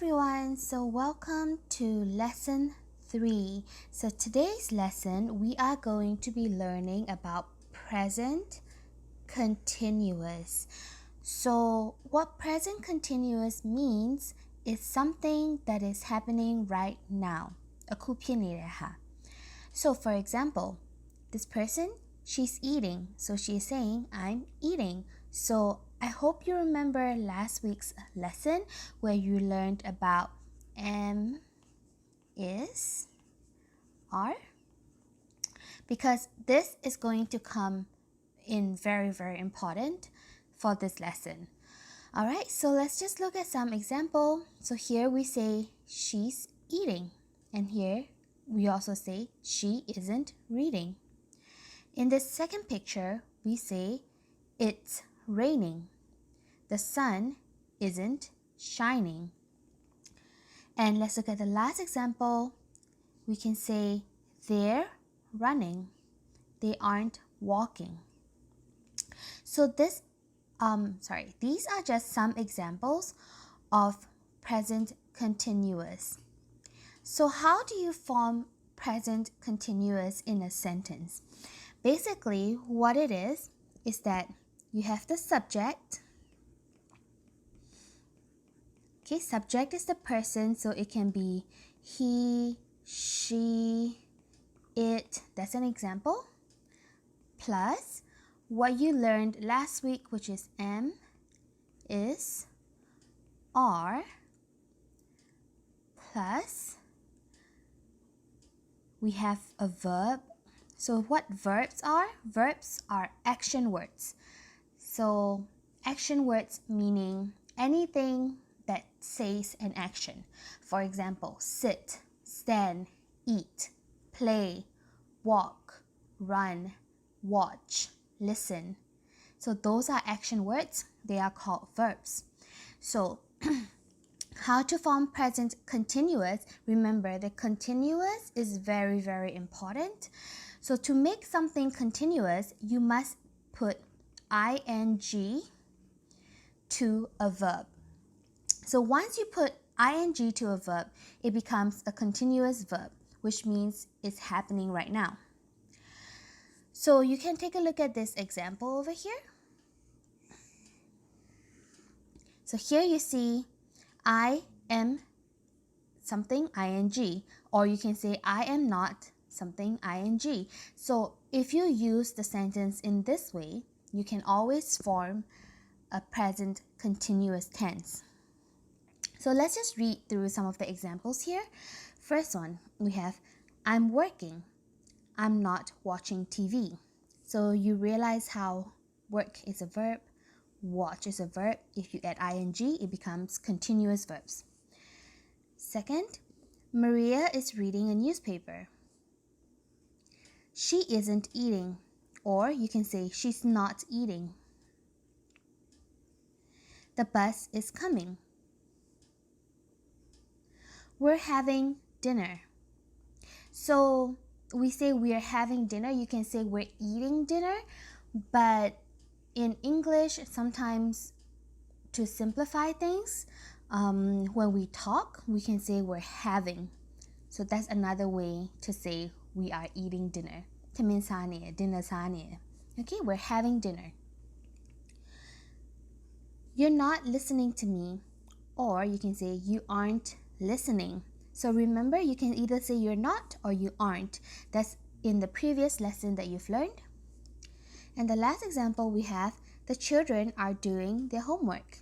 everyone, so welcome to lesson 3. So today's lesson we are going to be learning about present continuous. So what present continuous means is something that is happening right now. အခုဖြစ်နေတယ်ဟာ So for example, this person, she's eating. So she's saying, I'm eating. So I hope you remember last week's lesson where you learned about am, is, are. Because this is going to come in very, very important for this lesson. Alright, so let's just look at some example. So here we say she's eating. And here we also say she isn't reading. In this second picture, we say it's raining. The sun isn't shining. And let's look at the last example. We can say they're running. They aren't walking. So these are just some examples of present continuous. So how do you form present continuous in a sentence? Basically, what it is that you have the subject. Okay, subject is the person, so it can be he, she, it. That's an example. Plus what you learned last week, which is am, is, are, plus we have a verb. So what verbs are? Verbs are action words. So action words meaning anything that says an action. For example, sit, stand, eat, play, walk, run, watch, listen. So those are action words. They are called verbs. So how to form present continuous? Remember, the continuous is very, very important. So to make something continuous, you must put ing to a verb. So once you put ing to a verb, it becomes a continuous verb, which means it's happening right now. So you can take a look at this example over here. So here you see I am something ing, or you can say I am not something ing. So if you use the sentence in this way, you can always form a present continuous tense. So let's just read through some of the examples here. First one, we have I'm working. I'm not watching TV. So you realize how work is a verb, watch is a verb. If you add ing, it becomes continuous verbs. Second, Maria is reading a newspaper. She isn't eating, or you can say she's not eating. The bus is coming. We're having dinner. So we say we're having dinner. You can say we're eating dinner, but in English, sometimes to simplify things, when we talk, we can say we're having. So that's another way to say we are eating dinner. Dinner. Okay, we're having dinner. You're not listening to me, or you can say you aren't listening. So remember, you can either say you're not or you aren't. That's in the previous lesson that you've learned. And the last example we have, the children are doing their homework.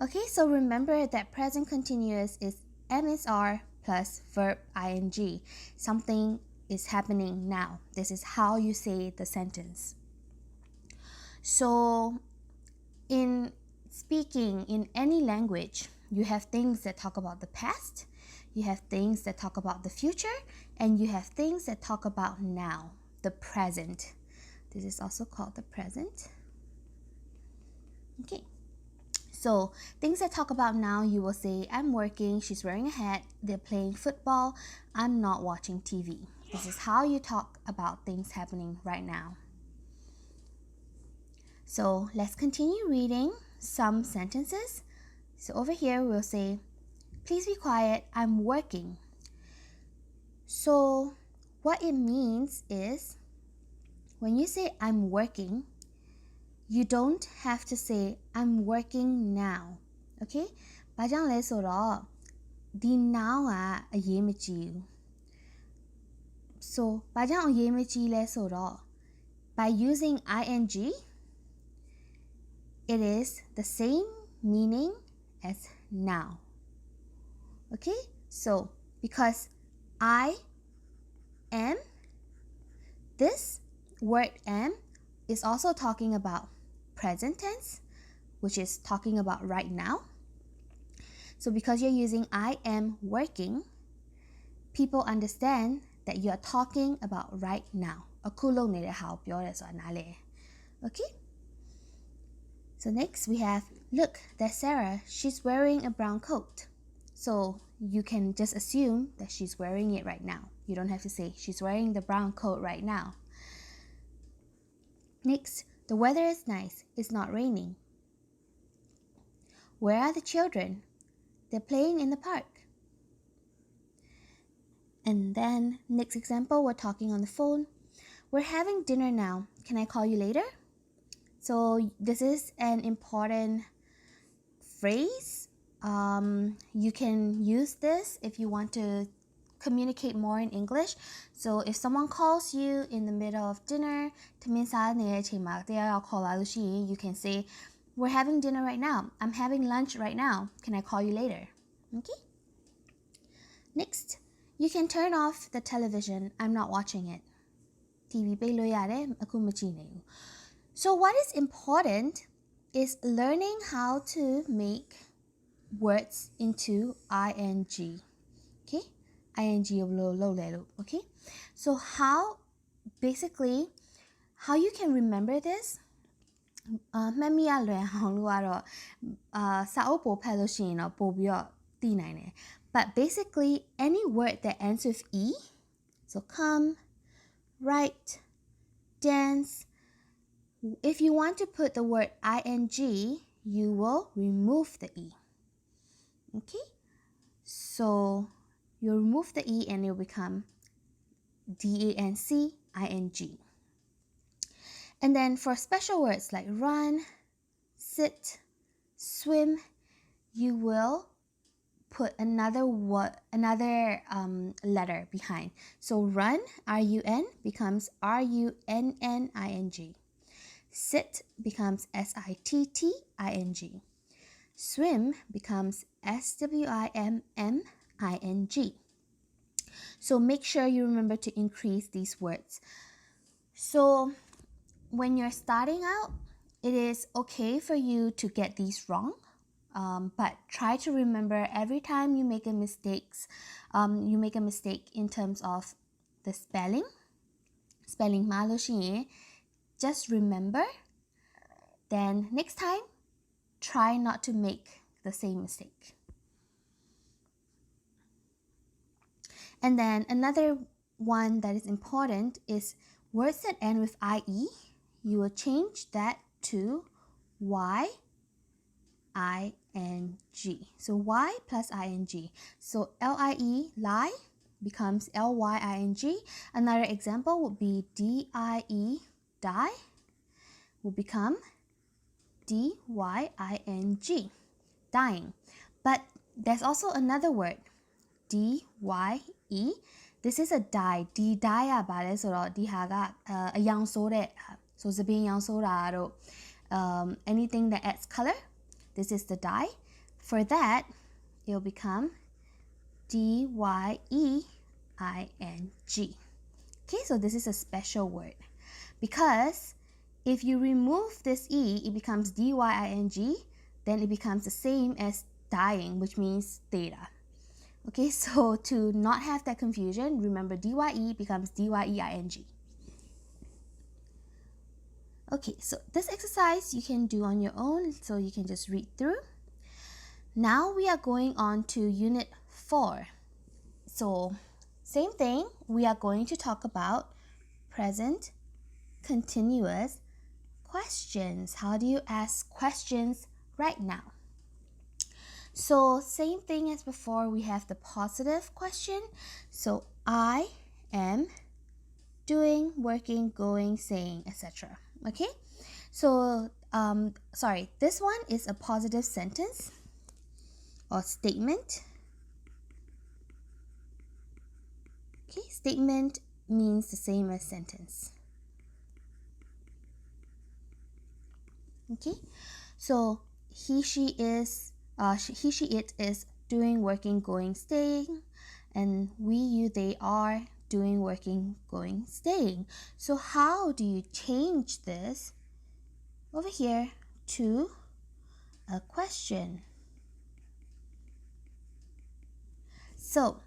Okay, so remember that present continuous is MSR plus verb ing. Something is happening now. This is how you say the sentence. So in speaking in any language, you have things that talk about the past, you have things that talk about the future, and you have things that talk about now, the present. This is also called the present. Okay. So things that talk about now, you will say, I'm working, she's wearing a hat, they're playing football, I'm not watching TV. This is how you talk about things happening right now. So let's continue reading some sentences. So over here, we'll say, please be quiet, I'm working. So what it means is, when you say I'm working, you don't have to say I'm working now. Okay? ဘာကြောင့်လဲဆိုတော့ဒီ now ကအရေးမကြီးဘူး So ဘာကြောင့်အရေးမကြီးလဲဆိုတော့ by using ing, it is the same meaning as now. Okay? So because I am, this word am is also talking about present tense, which is talking about right now. So because you're using I am working, people understand that you are talking about right now. အခုလုပ်နေတဲ့ဟာကိုပြောရဲဆိုတာနားလည် Okay? So next we have, look, there's Sarah. She's wearing a brown coat. So you can just assume that she's wearing it right now. You don't have to say she's wearing the brown coat right now. Next, the weather is nice. It's not raining. Where are the children? They're playing in the park. And then next example, we're talking on the phone. We're having dinner now. Can I call you later? So this is an important phrase. You can use this if you want to communicate more in English. So if someone calls you in the middle of dinner, ထမင်းစားနေတဲ့အချိန်မှာတယောက်ခေါ်လာလို့ရှိရင် you can say, we're having dinner right now. I'm having lunch right now. Can I call you later? Okay? Next, you can turn off the television. I'm not watching it. TV ပိတ်လို့ရတယ်အခုမကြည့်နေဘူး So what is important is learning how to make words into ing. Okay? ing ကိုဘယ်လိုလုပ်လဲလို့ Okay? So basically how you can remember this မှတ်မိရလွယ်အောင်လို့ကတော့စာအုပ်ပို့ဖတ်လို့ရှိရင်တော့ပို့ပြီးတော့သိနိုင်တယ် But basically any word that ends with e, so come, write, dance, if you want to put the word ing, you will remove the e. Okay? So you remove the e and it will become dancing. And then for special words like run, sit, swim, you will put another letter behind. So run, R-U-N, becomes R-U-N-N-I-N-G. Sit becomes S-I-T-T-I-N-G. Swim becomes S-W-I-M-M-I-N-G. So make sure you remember to increase these words. So when you're starting out, it is okay for you to get these wrong. But try to remember every time you make a mistake in terms of the spelling မှာလို့ရှိရင် just remember, then next time try not to make the same mistake. And then another one that is important is words that end with ie, you will change that to y-i-n-g. So y plus ing. So lie, lie, becomes l-y-i-n-g. Another example would be d-i-e, die, will become d-y-i-n-g, dying. But there's also another word, d-y-e. This is a dye. D dye ကဘာလဲဆိုတော့ဒီဟာကအယောင်ဆိုးတဲ့ so သပင်ရောင်ဆိုးတာတို့ anything that adds color, this is the dye. For that, it will become d-y-e-i-n-g. Okay, so this is a special word because if you remove this e, it becomes d-y-i-n-g, then it becomes the same as dying, which means theta. Okay, so to not have that confusion, remember dye becomes dyeing. Okay, so this exercise you can do on your own, so you can just read through. Now we are going on to Unit 4. So same thing, we are going to talk about present continuous questions. How do you ask questions right now? So same thing as before, we have the positive question. So I am doing, working, going, saying, etc. Okay? So this one is a positive sentence or statement. Okay, statement means the same as sentence. Okay, so he, she, it is doing, working, going, staying, and we, you, they are doing, working, going, staying. So how do you change this over here to a question? So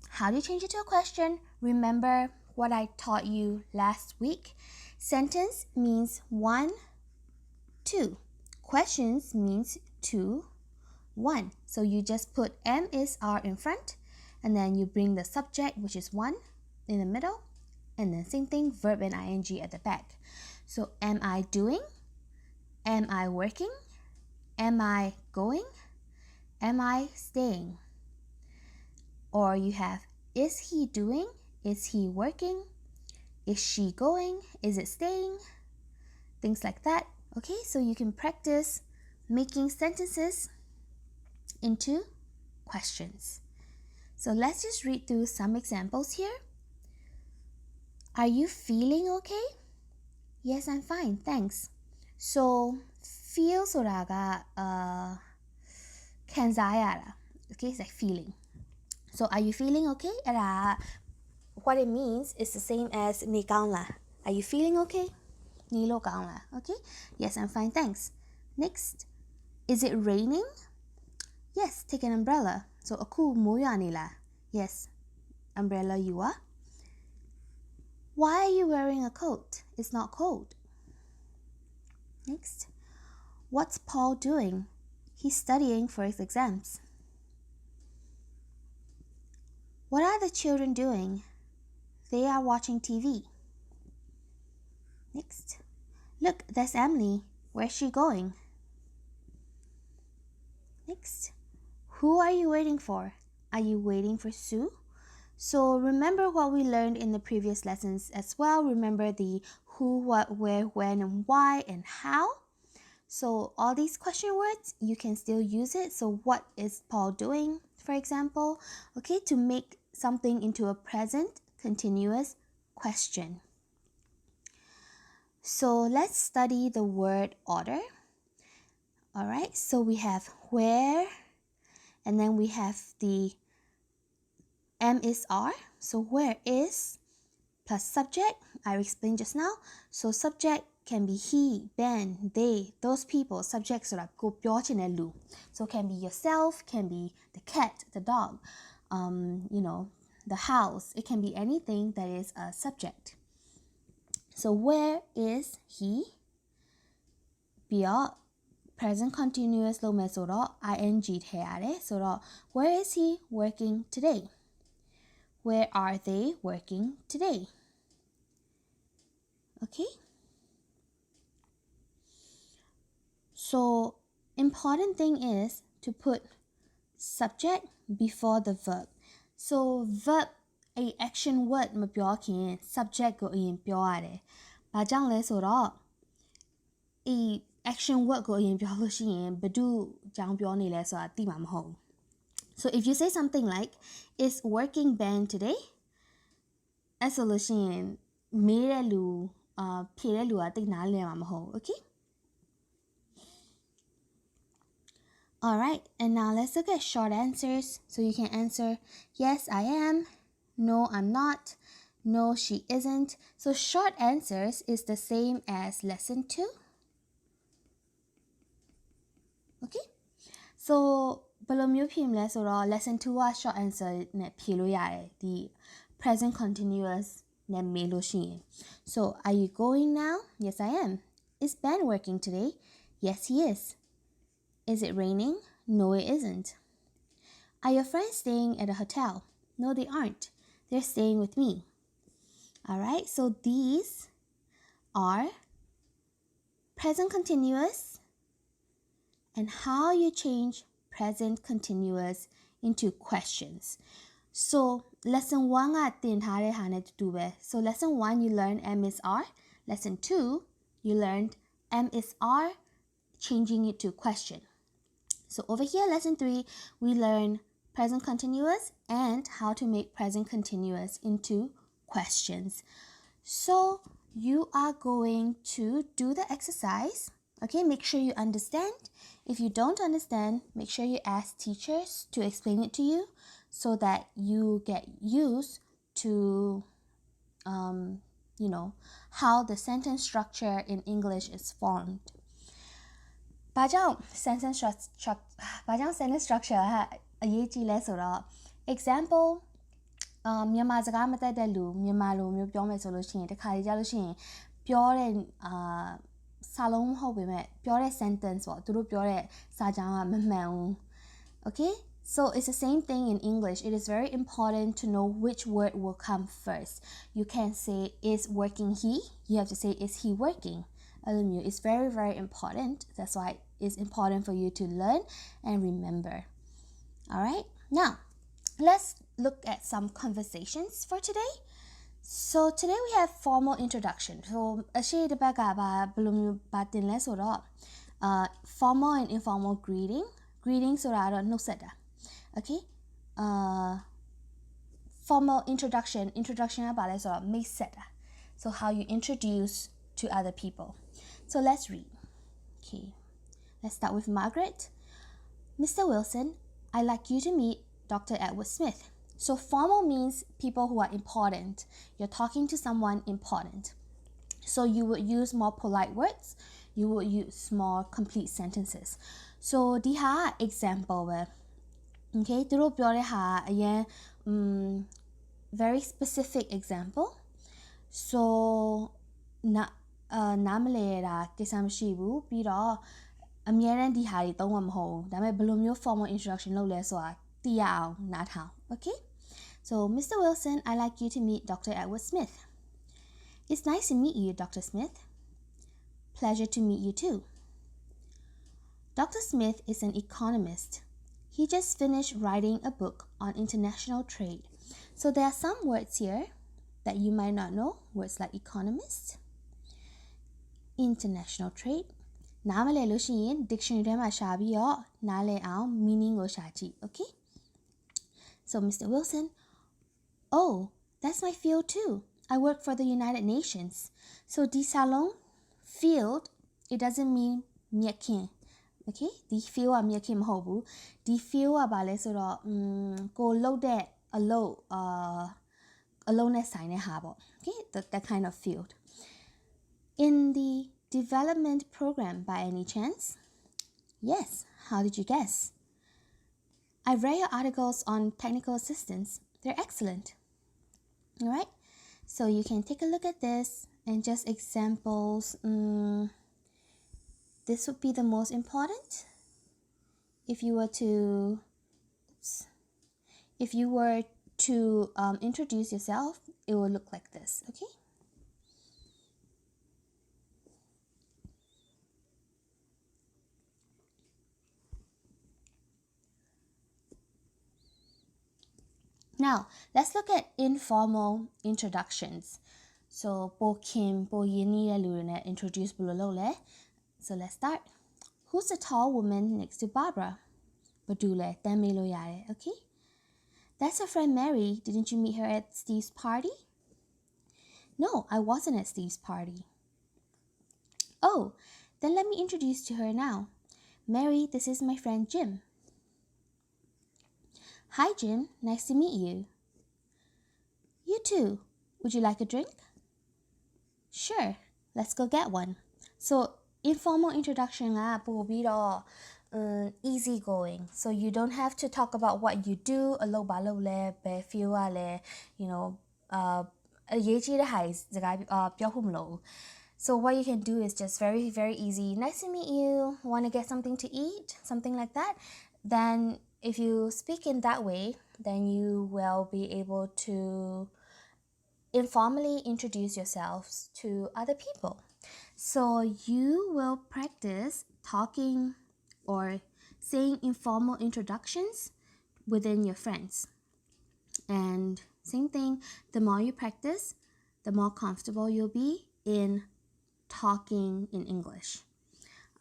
how do you change it to a question? Remember what I taught you last week. Sentence means 1, 2. Questions means 2, 1. So you just put am is are in front, and then you bring the subject, which is 1, in the middle, and then same thing, verb and ing at the back. So am I doing? Am I working? Am I going? Am I staying? Or you have is he doing? Is he working? Is she going? Is it staying? Things like that. Okay, so you can practice making sentences into questions. So let's just read through some examples here. Are you feeling okay? Yes, I'm fine, thanks. So feelဆိုတာကခံစားရတာ okay, it's like feeling. So are you feeling okay? အဲ့ဒါက what it means is the same as နေကောင်းလား Are you feeling okay? နေလို့ကောင်းလား Okay? Yes, I'm fine, thanks. Next, is it raining? Yes, take an umbrella. So အခုမိုးရွာနေလား Yes, umbrella you are. Why are you wearing a coat? It's not cold. Next, what's Paul doing? He's studying for his exams. What are the children doing? They are watching TV. Next, look, there's Emily. Where's she going? Next, who are you waiting for? Are you waiting for Sue? So remember what we learned in the previous lessons as well. Remember the who, what, where, when, and why, and how. So all these question words, you can still use it. So what is Paul doing, for example? Okay, to make something into a present continuous question. So let's study the word order. All right, so we have where, and then we have the am is are. So where is plus subject, I explained just now. So subject can be he, Ben, they, those people. Subject ဆိုတာကိုပြောချင်တဲ့လူ So can be yourself, can be the cat, the dog, the house. It can be anything that is a subject. So where is he? ပြီးတော့ present continuous လုပ်မယ်ဆိုတော့ ing ထည့်ရတယ်ဆိုတော့ where is he working today? Where are they working today? Okay? So important thing is to put subject before the verb. So verb a action word မပြောခင် subject ကိုအရင်ပြောရတယ်။ဘာကြောင့်လဲဆိုတော့ action word ကိုအရင်ပြောလို့ရှိရင်ဘယ်သူအကြောင်းပြောနေလဲဆိုတာသိမှာမဟုတ်ဘူး။ So if you say something like is working Ben today? အဲ့ဆိုလို့ရှိရင်မေးတဲ့လူဖြေတဲ့လူကသိနားလည်မှာမဟုတ်ဘူး Okay? Alright, and now let's look at short answers. So you can answer, yes, I am. No, I'm not. No, she isn't. So short answers is the same as lesson 2. Okay? So, ဘယ်လိုမျိုးဖြေမလဲဆိုတော့ lesson 2 က short answer နဲ့ဖြေလို့ရတယ်ဒီ present continuous နဲ့မေးလို့ရှိရင် So, are you going now? Yes, I am. Is Ben working today? Yes, he is. Is it raining? No, it isn't. Are your friends staying at a hotel? No, they aren't. They're staying with me. Alright, so these are present continuous and how you change present continuous into questions. So lesson 1 ကသင်ထားတဲ့ဟာနဲ့တူပဲ So lesson 1 you learned M is R. Lesson 2 you learned M is R changing it to question. So over here lesson 3 we learn present continuous and how to make present continuous into questions. So you are going to do the exercise. Okay, make sure you understand. If you don't understand, make sure you ask teachers to explain it to you so that you get used to, how the sentence structure in English is formed. ဘာကြောင့် sentence structure ကအရေးကြီးလဲဆိုတော့ example မြန်မာစကားမတတ်တဲ့လူမြန်မာလိုမျိုးပြောမယ်ဆိုလို့ရှိရင်တခါလေကြာလို့ရှိရင်ပြောတဲ့စာလုံးမဟုတ်ပေမဲ့ပြောတဲ့ sentence ပေါ့သူတို့ပြောတဲ့စာကြောင်းကမမှန်ဘူး Okay, so it's the same thing in English. It is very important to know which word will come first. You can't say is working he, you have to say is he working. It's very very important. That's why it's important for you to learn and remember. All right, now let's look at some conversations for today. So today we have formal introduction. So အရှိတစ်ပတ်ကဘယ်လိုမျိုးပါတင်လဲဆိုတော့ formal and informal greeting ဆိုတာတော့နှုတ်ဆက်တာ Okay, formal introduction ကဘာလဲဆိုတော့မိတ်ဆက်တာ So how you introduce to other people. So let's read. Okay, let's start with Margaret. Mr. Wilson, I'd like you to meet Dr. Edward Smith. So formal means people who are important. You're talking to someone important. So you would use more polite words. You would use more complete sentences. So ဒီဟာ example ပဲ Okay, သူတို့ပြောတဲ့ဟာအရင် very specific example. So နားမလဲတာကိစ္စမရှိဘူးပြီးတော့အများရန်ဒီဟာတွေသုံးမှာမဟုတ်ဘူးဒါပေမဲ့ဘယ်လိုမျိုး formal introduction လုပ်လဲဆိုတာသိရအောင်နားထောင် Okay, so Mr. Wilson, I'd like you to meet Dr. Edward Smith. It's nice to meet you, Dr. Smith. Pleasure to meet you too. Dr. Smith is an economist. He just finished writing a book on international trade. So there are some words here that you might not know, words like economist, international trade. နားမလဲလို့ရှိရင် dictionary ထဲမှာရှာပြီးတော့နားလဲအောင် meaning ကိုရှာကြည့် Okay? So Mr. Wilson, oh, that's my field too. I work for the United Nations. So di salon field, it doesn't mean မြက်ခင် Okay? Di field ကမြက်ခင်မဟုတ်ဘူး Di field ကဘာလဲဆိုတော့ကိုလုပ်တဲ့အလုပ်နဲ့ဆိုင်တဲ့ဟာပေါ့ Okay? That kind of field. In the development program by any chance? Yes, how did you guess? I've read your articles on technical assistance. They're excellent. All right, so you can take a look at this and just examples. This would be the most important. If you were to introduce yourself, it will look like this. Okay. Now, let's look at informal introductions. So, ပိုခင်ပိုရင်းနှီးတဲ့လူတွေနဲ့ introduce ဘယ်လိုလုပ်လဲ So, let's start. Who's the tall woman next to Barbara? ဘယ်သူလဲတမ်းမေးလို့ရတယ် Okay? That's her friend Mary. Didn't you meet her at Steve's party? No, I wasn't at Steve's party. Oh, then let me introduce to her now. Mary, this is my friend Jim. Hi, Jim. Nice to meet you. You too. Would you like a drink? Sure. Let's go get one. So, informal introduction ကပို့ပြီးတော့ easy going. So you don't have to talk about what you do. အလုပ်ဘာလုပ်လဲဘယ် feel ကလဲ အရေးကြီးတဲ့ဟာစကားပြောဖို့မလိုဘူး So what you can do is just very very easy. Nice to meet you. Want to get something to eat? Something like that. Then if you speak in that way, then you will be able to informally introduce yourselves to other people. So you will practice talking or saying informal introductions within your friends. And same thing, the more you practice, the more comfortable you'll be in talking in English.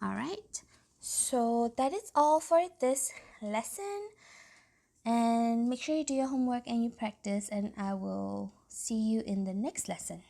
All right, so that is all for this lesson. And make sure you do your homework and you practice, and I will see you in the next lesson.